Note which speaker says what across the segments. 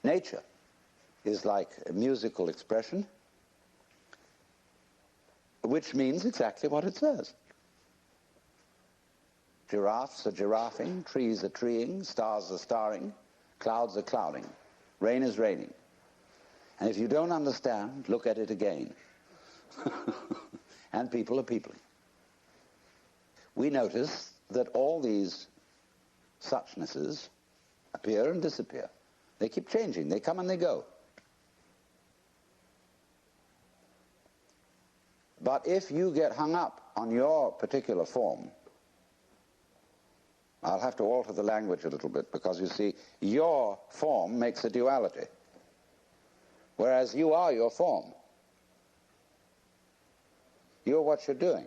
Speaker 1: Nature is like a musical expression, which means exactly what it says. Giraffes are giraffing, trees are treeing, stars are starring, clouds are clouding, rain is raining. And if you don't understand, look at it again. And people are peopling. We notice that all these suchnesses appear and disappear. They keep changing. They come and they go. But if you get hung up on your particular form, I'll have to alter the language a little bit, because you see, your form makes a duality, whereas you are your form. You're what you're doing.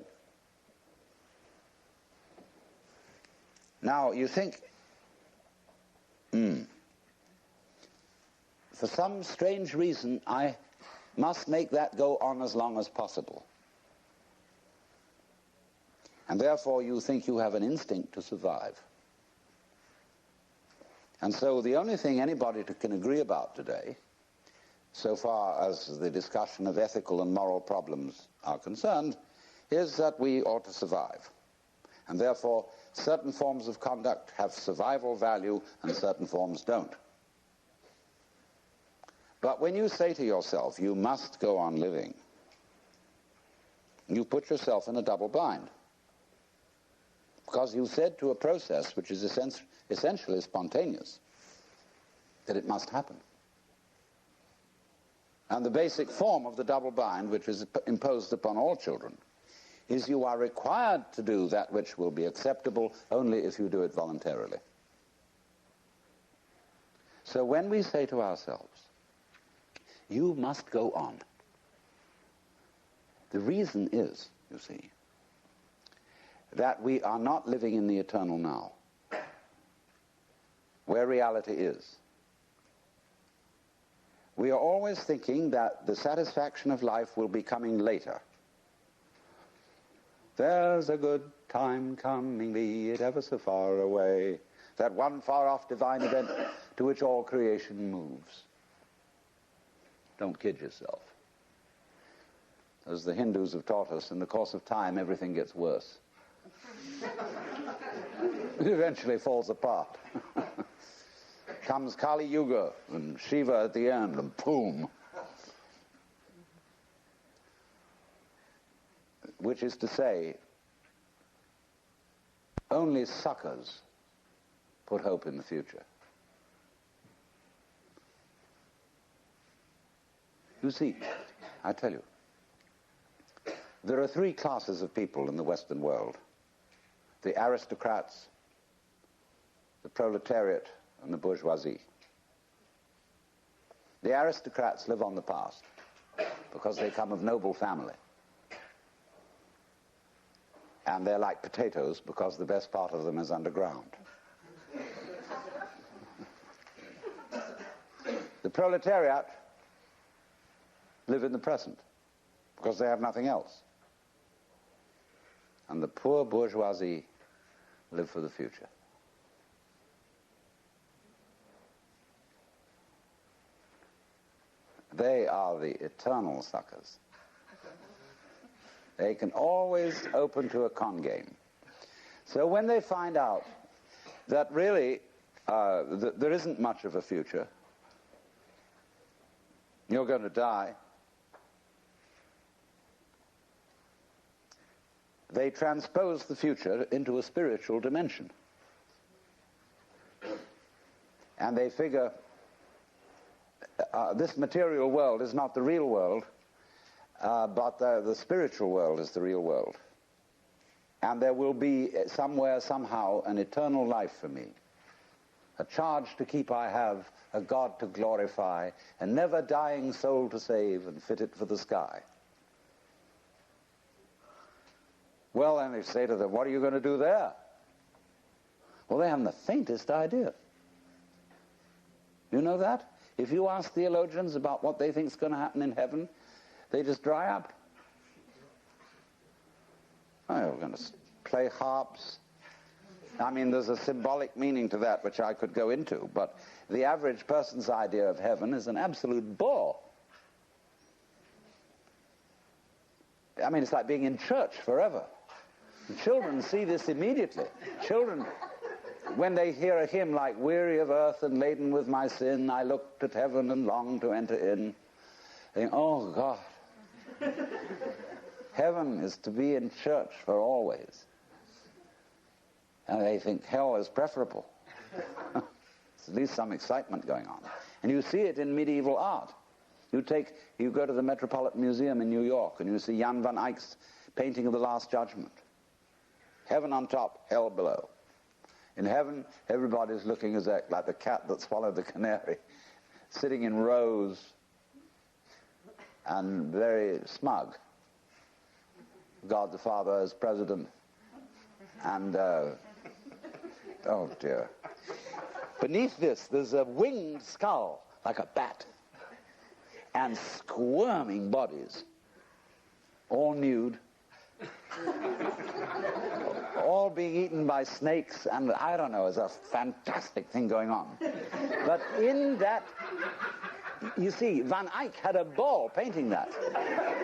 Speaker 1: Now, you think, for some strange reason, I must make that go on as long as possible. And therefore, you think you have an instinct to survive. And so the only thing anybody can agree about today, so far as the discussion of ethical and moral problems are concerned, is that we ought to survive. And therefore, certain forms of conduct have survival value and certain forms don't. But when you say to yourself, you must go on living, you put yourself in a double bind. Because you said to a process which is essentially spontaneous that it must happen. And the basic form of the double bind, which is imposed upon all children, is you are required to do that which will be acceptable only if you do it voluntarily. So when we say to ourselves, you must go on, the reason is, you see, that we are not living in the eternal now, where reality is. We are always thinking that the satisfaction of life will be coming later. There's a good time coming, be it ever so far away, that one far-off divine event to which all creation moves. Don't kid yourself. As the Hindus have taught us, in the course of time, everything gets worse. It eventually falls apart. Comes Kali Yuga and Shiva at the end, and boom. Which is to say, only suckers put hope in the future. You see, I tell you, there are three classes of people in the Western world: the aristocrats, the proletariat, and the bourgeoisie. The aristocrats live on the past because they come of noble family. And they're like potatoes because the best part of them is underground. The proletariat live in the present because they have nothing else. And the poor bourgeoisie live for the future. They are the eternal suckers. They can always open to a con game. So when they find out that really there isn't much of a future, you're going to die, they transpose the future into a spiritual dimension. And they figure this material world is not the real world, but the spiritual world is the real world. And there will be somewhere, somehow, an eternal life for me. A charge to keep I have, a God to glorify, a never-dying soul to save and fit it for the sky. Well, then they say to them, what are you going to do there? Well, they haven't the faintest idea. You know that? If you ask theologians about what they think is going to happen in heaven, they just dry up. Oh, we're going to play harps, I mean, there's a symbolic meaning to that which I could go into, but the average person's idea of heaven is an absolute bore. I mean, it's like being in church forever. And children see this immediately. Children, when they hear a hymn like, "Weary of earth and laden with my sin, I looked at heaven and longed to enter in," they think, "Oh, God." Heaven is to be in church for always. And they think hell is preferable. There's at least some excitement going on. And you see it in medieval art. You go to the Metropolitan Museum in New York and you see Jan van Eyck's painting of the Last Judgment. Heaven on top, hell below. In heaven, everybody's looking like the cat that swallowed the canary, sitting in rows and very smug. God the Father as president, and oh dear. Beneath this, there's a winged skull, like a bat, and squirming bodies, all nude, all being eaten by snakes, and I don't know, there's a fantastic thing going on. But in that, you see, Van Eyck had a ball painting that,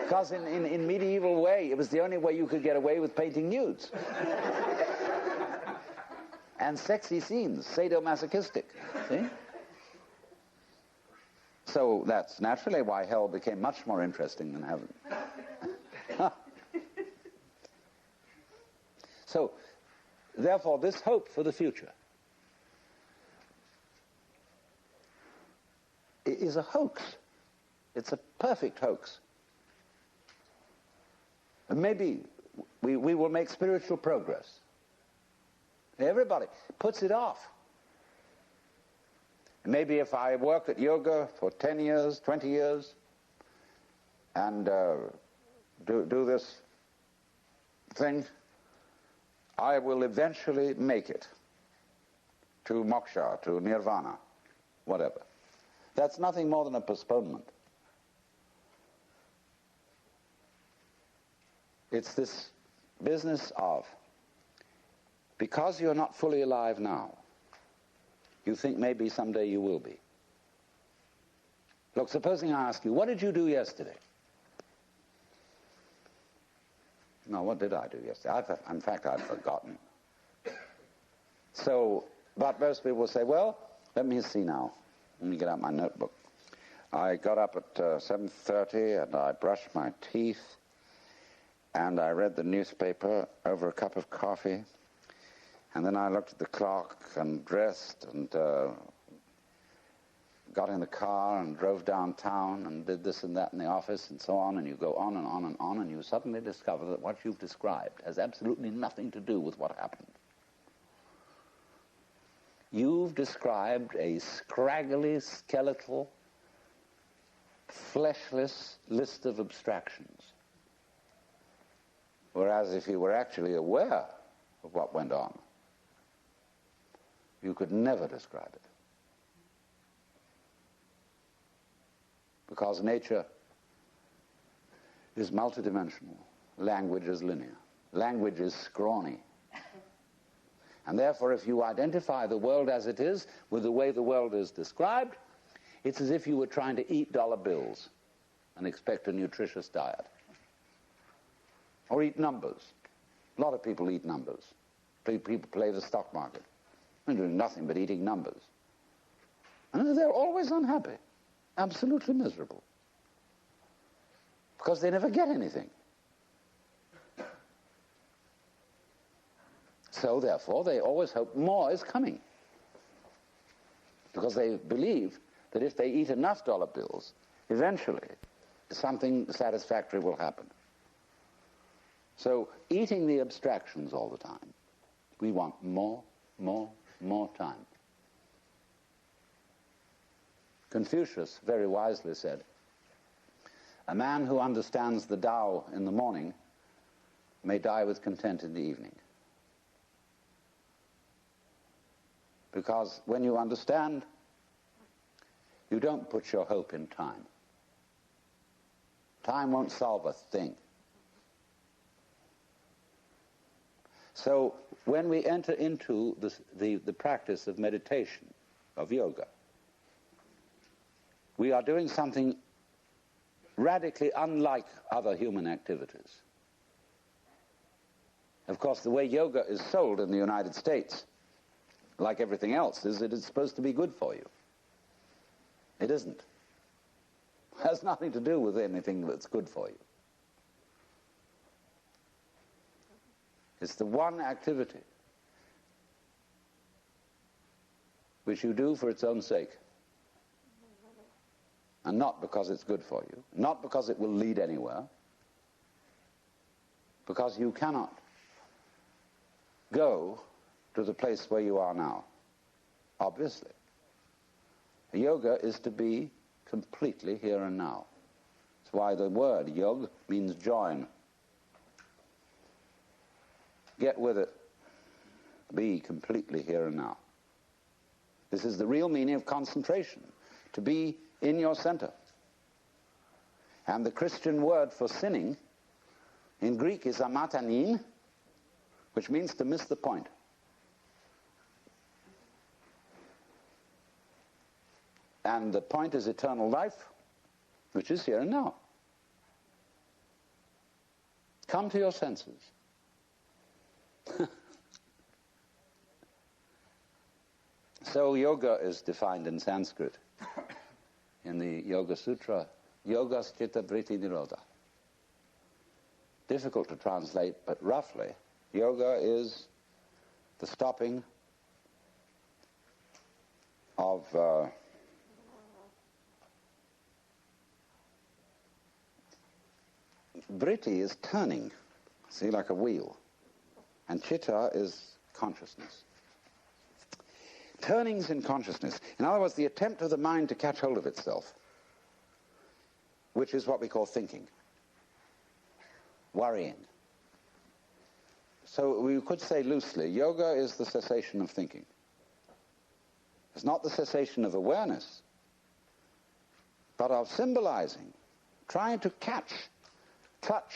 Speaker 1: because in medieval way, it was the only way you could get away with painting nudes. And sexy scenes, sadomasochistic, see? So that's naturally why hell became much more interesting than heaven. So, therefore, this hope for the future is a hoax. It's a perfect hoax. And maybe we will make spiritual progress. Everybody puts it off. And maybe if I work at yoga for 10 years, 20 years, and do this thing, I will eventually make it to moksha, to nirvana, whatever. That's nothing more than a postponement. It's this business of, because you're not fully alive now, you think maybe someday you will be. Look, supposing I ask you, what did you do yesterday? No, what did I do yesterday? In fact, I've forgotten. So, but most people say, well, let me see now. Let me get out my notebook. I got up at 7:30 and I brushed my teeth and I read the newspaper over a cup of coffee, and then I looked at the clock and dressed and got in the car and drove downtown and did this and that in the office and so on, and you go on and on and on, and you suddenly discover that what you've described has absolutely nothing to do with what happened. You've described a scraggly, skeletal, fleshless list of abstractions. Whereas if you were actually aware of what went on, you could never describe it. Because nature is multidimensional. Language is linear. Language is scrawny. And therefore, if you identify the world as it is with the way the world is described, it's as if you were trying to eat dollar bills and expect a nutritious diet. Or eat numbers. A lot of people eat numbers. People play the stock market. They're doing nothing but eating numbers. And they're always unhappy. Absolutely miserable. Because they never get anything. So therefore, they always hope more is coming. Because they believe that if they eat enough dollar bills, eventually something satisfactory will happen. So eating the abstractions all the time, we want more time. Confucius very wisely said, a man who understands the Tao in the morning may die with content in the evening. Because when you understand, you don't put your hope in time. Time won't solve a thing. So when we enter into the practice of meditation, of yoga, we are doing something radically unlike other human activities. Of course, the way yoga is sold in the United States, like everything else, is that it's supposed to be good for you. It isn't. It has nothing to do with anything that's good for you. It's the one activity which you do for its own sake, and not because it's good for you, not because it will lead anywhere, because you cannot go to the place where you are now, obviously. Yoga is to be completely here and now. That's why the word yog means join. Get with it. Be completely here and now. This is the real meaning of concentration, to be in your center. And the Christian word for sinning in Greek is amatanin, which means to miss the point. And the point is eternal life, which is here and now. Come to your senses. So yoga is defined in Sanskrit, in the Yoga Sutra, yogas chitta vritti nirodha. Difficult to translate, but roughly, yoga is the stopping of vritti is turning, see, like a wheel, and chitta is consciousness. Turnings in consciousness. In other words, the attempt of the mind to catch hold of itself, which is what we call thinking, worrying. So we could say loosely, yoga is the cessation of thinking. It's not the cessation of awareness, but of symbolizing, trying to touch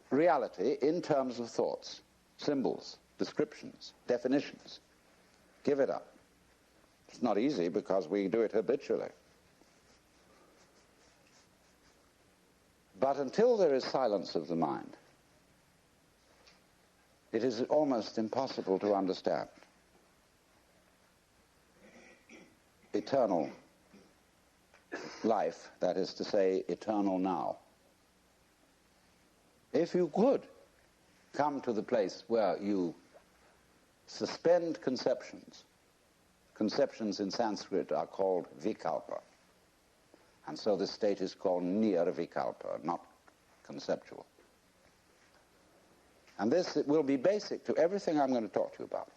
Speaker 1: reality in terms of thoughts, symbols, descriptions, definitions. Give it up. It's not easy because we do it habitually. But until there is silence of the mind, it is almost impossible to understand eternal life, that is to say, eternal now. If you could come to the place where you suspend conceptions. Conceptions in Sanskrit are called vikalpa. And so this state is called nirvikalpa, not conceptual. And this will be basic to everything I'm going to talk to you about.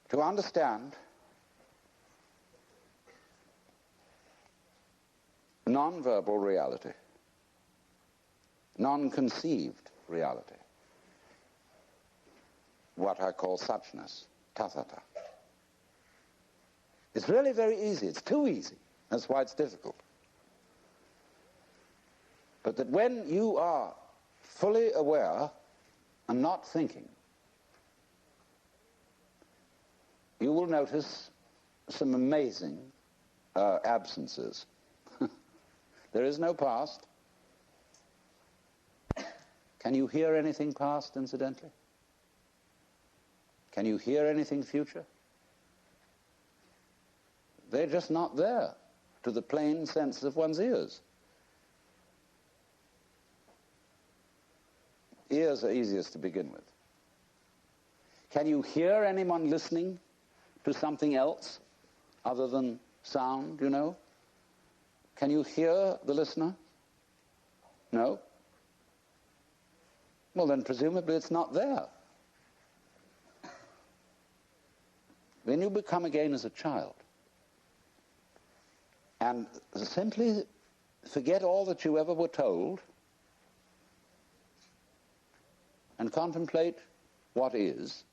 Speaker 1: To understand non-verbal reality, non-conceived reality, what I call suchness, tathata. It's really very easy. It's too easy. That's why it's difficult. But that when you are fully aware and not thinking, you will notice some amazing absences. There is no past. Can you hear anything past, incidentally? Can you hear anything future? They're just not there to the plain sense of one's ears. Ears are easiest to begin with. Can you hear anyone listening to something else other than sound, you know? Can you hear the listener? No? Well, then presumably it's not there. When you become again as a child and simply forget all that you ever were told and contemplate what is,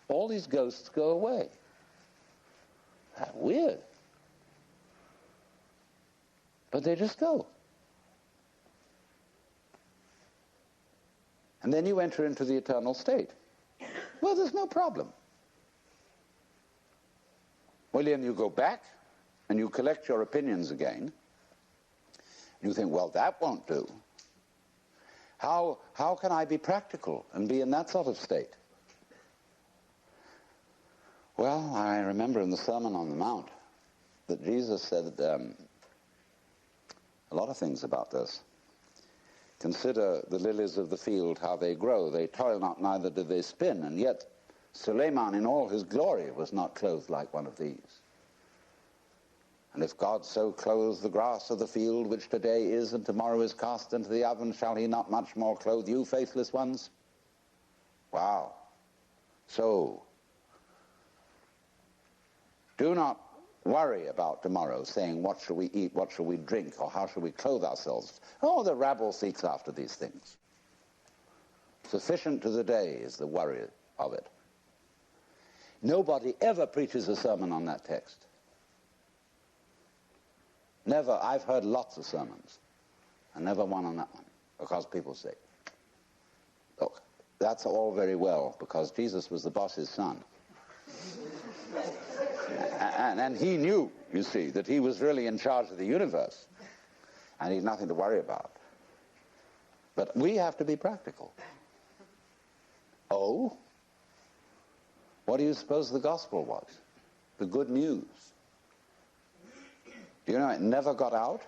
Speaker 1: all these ghosts go away. That's weird. But they just go. And then you enter into the eternal state. Well, there's no problem. Well, then you go back and you collect your opinions again. You think, well, that won't do. How can I be practical and be in that sort of state? Well, I remember in the Sermon on the Mount that Jesus said a lot of things about this. Consider the lilies of the field, how they grow. They toil not, neither do they spin. And yet Suleiman in all his glory was not clothed like one of these. And if God so clothes the grass of the field, which today is and tomorrow is cast into the oven, shall he not much more clothe you, faithless ones? Wow. So, do not worry about tomorrow, saying, what shall we eat, what shall we drink, or how shall we clothe ourselves? Oh, the rabble seeks after these things. Sufficient to the day is the worry of it. Nobody ever preaches a sermon on that text. Never. I've heard lots of sermons, and never one on that one, because people say, look, that's all very well, because Jesus was the boss's son. And he knew, you see, that he was really in charge of the universe, and he's nothing to worry about. But we have to be practical. Oh? What do you suppose the gospel was? The good news. Do you know it never got out?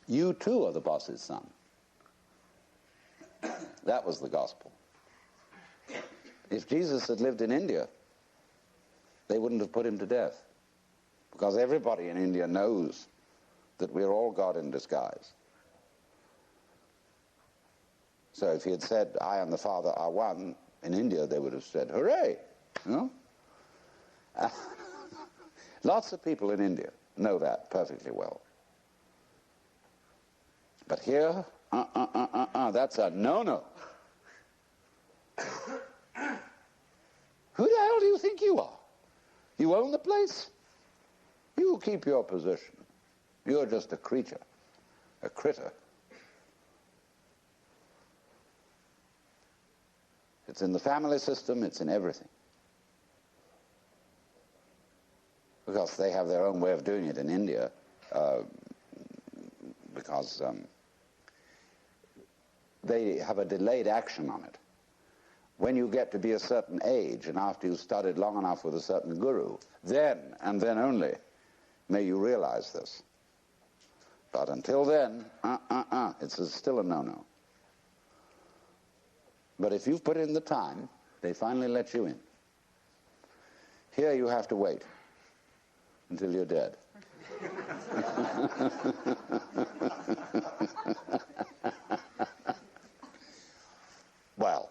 Speaker 1: You too are the boss's son. That was the gospel. If Jesus had lived in India, they wouldn't have put him to death, because everybody in India knows that we're all God in disguise. So if he had said, I and the Father are one, in India they would have said, hooray! You know? Lots of people in India know that perfectly well. But here, that's a no-no. Who the hell do you think you are? You own the place? You keep your position. You're just a creature, a critter. It's in the family system, it's in everything. Because they have their own way of doing it in India, because they have a delayed action on it. When you get to be a certain age, and after you've studied long enough with a certain guru, then, and then only, may you realize this. But until then, it's still a no-no. But if you've put in the time, they finally let you in. Here you have to wait until you're dead. Well,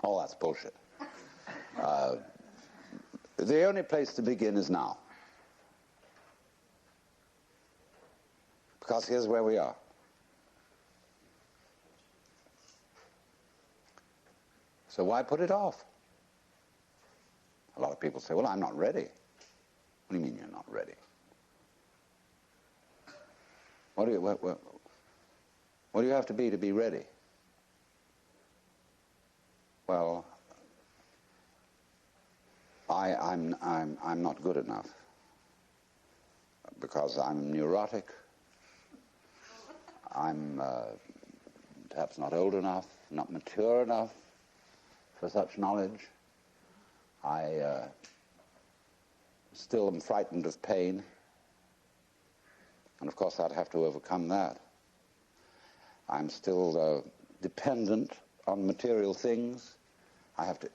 Speaker 1: all that's bullshit. The only place to begin is now. Because here's where we are. So why put it off? A lot of people say, well, I'm not ready. What do you mean you're not ready? What do you have to be ready? Well, I'm not good enough, because I'm neurotic. I'm perhaps not old enough, not mature enough for such knowledge. I still am frightened of pain, and of course I'd have to overcome that. I'm still dependent on material things. I have to,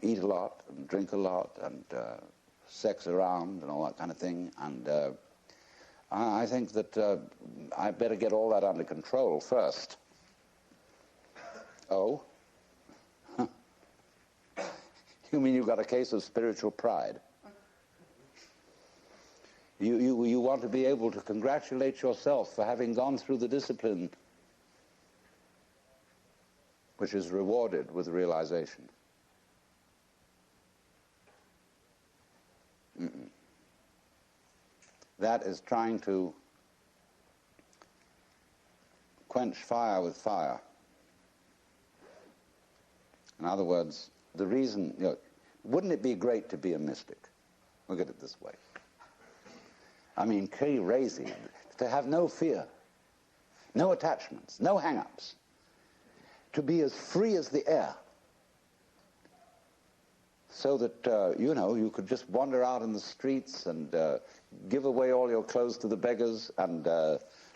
Speaker 1: eat a lot and drink a lot and sex around and all that kind of thing. And I think that I better get all that under control first. Oh? You mean you've got a case of spiritual pride? You want to be able to congratulate yourself for having gone through the discipline which is rewarded with realization. that is trying to quench fire with fire. In other words, the reason, wouldn't it be great to be a mystic? Look at it this way. I mean, crazy, to have no fear, no attachments, no hang-ups, to be as free as the air, so that, you could just wander out in the streets and give away all your clothes to the beggars and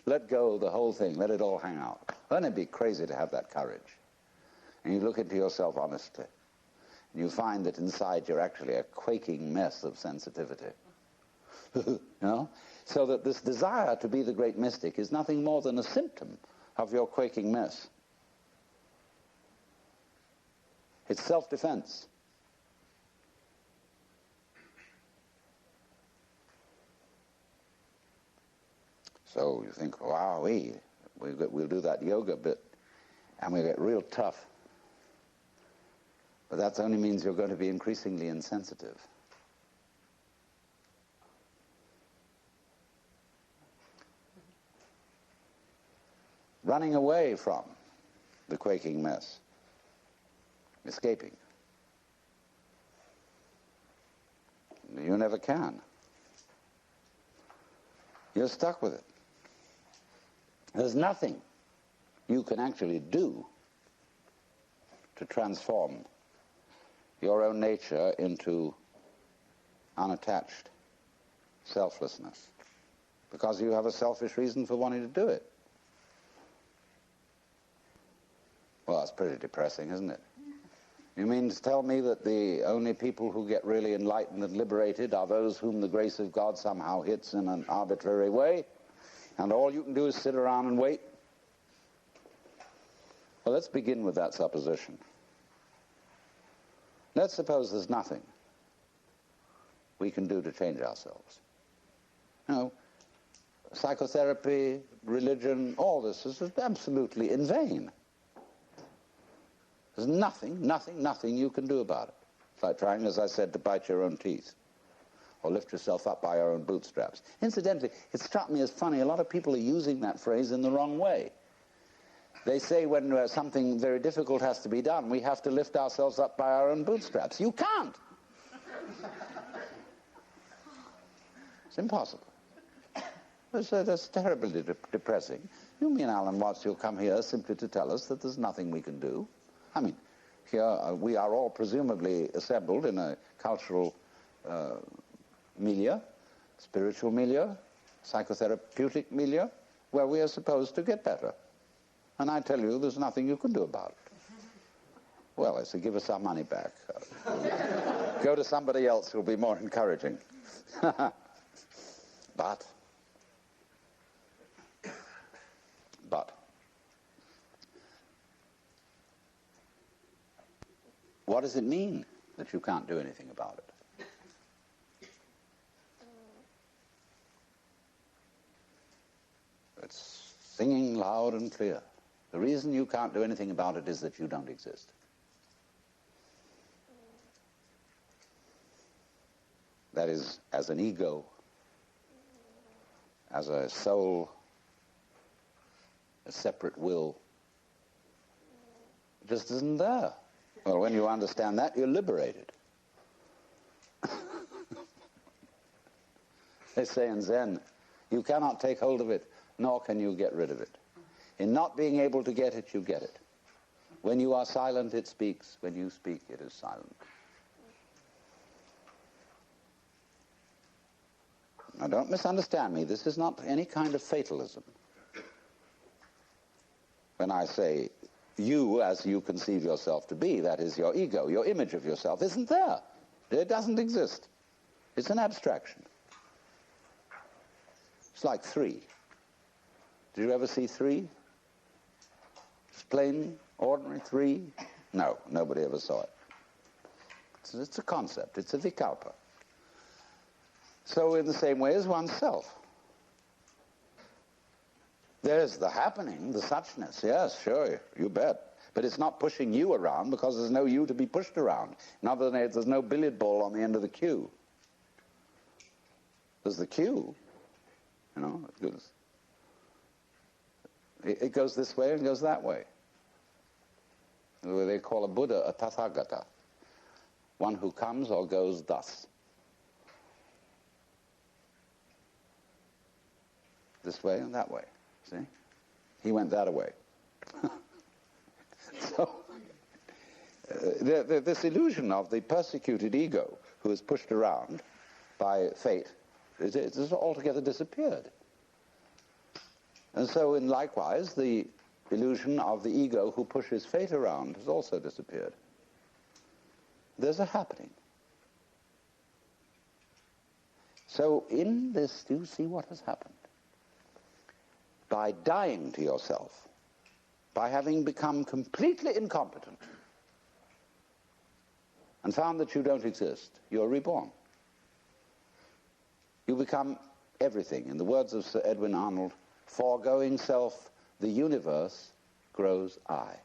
Speaker 1: let go of the whole thing, let it all hang out. Wouldn't it be crazy to have that courage? And you look into yourself honestly, and you find that inside you're actually a quaking mess of sensitivity. So that this desire to be the great mystic is nothing more than a symptom of your quaking mess. It's self-defense. So you think, wow, we'll do that yoga bit, and we'll get real tough. But that only means you're going to be increasingly insensitive. Running away from the quaking mess, escaping. You never can. You're stuck with it. There's nothing you can actually do to transform your own nature into unattached selflessness, because you have a selfish reason for wanting to do it. Well, that's pretty depressing, isn't it? You mean to tell me that the only people who get really enlightened and liberated are those whom the grace of God somehow hits in an arbitrary way, and all you can do is sit around and wait? Well, let's begin with that supposition. Let's suppose there's nothing we can do to change ourselves. Psychotherapy, religion, all this is absolutely in vain. There's nothing you can do about it. It's like trying, as I said, to bite your own teeth or lift yourself up by your own bootstraps. Incidentally, it struck me as funny, a lot of people are using that phrase in the wrong way. They say when something very difficult has to be done, we have to lift ourselves up by our own bootstraps. You can't! It's impossible. That's terribly depressing. You mean, Alan Watts, you'll come here simply to tell us that there's nothing we can do? I mean, here we are all presumably assembled in a cultural milieu, spiritual milieu, psychotherapeutic milieu, where we are supposed to get better. And I tell you, there's nothing you can do about it. Well, I say, give us our money back. Go to somebody else who'll be more encouraging. But, what does it mean that you can't do anything about it? It's singing loud and clear. The reason you can't do anything about it is that you don't exist. That is, as an ego, as a soul, a separate will, it just isn't there. Well, when you understand that, you're liberated. They say in Zen, you cannot take hold of it, nor can you get rid of it. In not being able to get it, you get it. When you are silent, it speaks. When you speak, it is silent. Now, don't misunderstand me. This is not any kind of fatalism. When I say you, as you conceive yourself to be, that is your ego, your image of yourself, isn't there. It doesn't exist. It's an abstraction. It's like 3. Did you ever see 3? It's plain, ordinary 3? No, nobody ever saw it. It's a concept. It's a vikalpa. So in the same way as oneself. There's the happening, the suchness, yes, sure, you bet. But it's not pushing you around because there's no you to be pushed around. In other words, there's no billiard ball on the end of the cue. There's the cue, you know. It goes this way and goes that way. They call a Buddha a Tathagata, one who comes or goes thus. This way and that way, see? He went that way. So, this illusion of the persecuted ego who is pushed around by fate, it has altogether disappeared. And so, likewise, the illusion of the ego who pushes fate around has also disappeared. There's a happening. So in this, do you see what has happened? By dying to yourself, by having become completely incompetent and found that you don't exist, you're reborn. You become everything. In the words of Sir Edwin Arnold, foregoing self, the universe grows I.